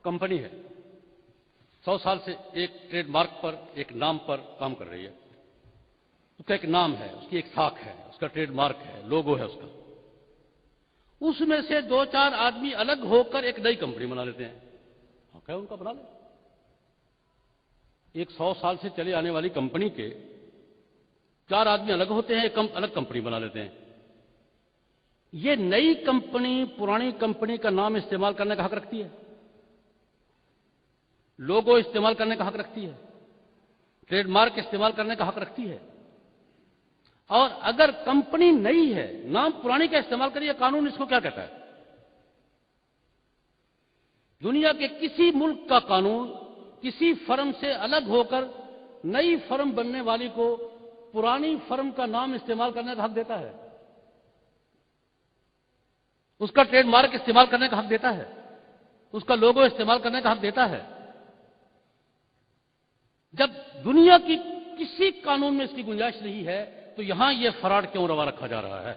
Company है, 100 साल से एक ट्रेडमार्क पर, एक नाम पर काम कर रही है। उसका एक नाम है, उसकी एक साख है, उसका ट्रेडमार्क है, लोगो है उसका। उसमें से 2-4 आदमी अलग होकर एक नई कंपनी बना लेते हैं। क्या उनका बना ले? एक 100 साल से चले आने वाली कंपनी के 4 आदमी अलग होते हैं, एक अलग कंपनी बना लेते हैं। ये नई कंपनी पुरानी कंपनी का नाम इस्तेमाल करने का हक रखती है, लोगो इस्तेमाल करने का हक रखती है, ट्रेडमार्क इस्तेमाल करने का हक रखती है। और अगर कंपनी नई है, नाम पुरानी का इस्तेमाल करिए, कानून इसको क्या कहता है? दुनिया के किसी मुल्क का कानून किसी फर्म से अलग होकर नई फर्म बनने वाली को पुरानी फर्म का नाम इस्तेमाल करने का हक देता है, उसका ट्रेडमार्क इस्तेमाल करने का हक देता है, उसका लोगो इस्तेमाल करने का हक देता है। जब दुनिया की किसी कानून में इसकी गुंजाइश नहीं है, तो यहां यह फराड क्यों रवा रखा जा रहा है?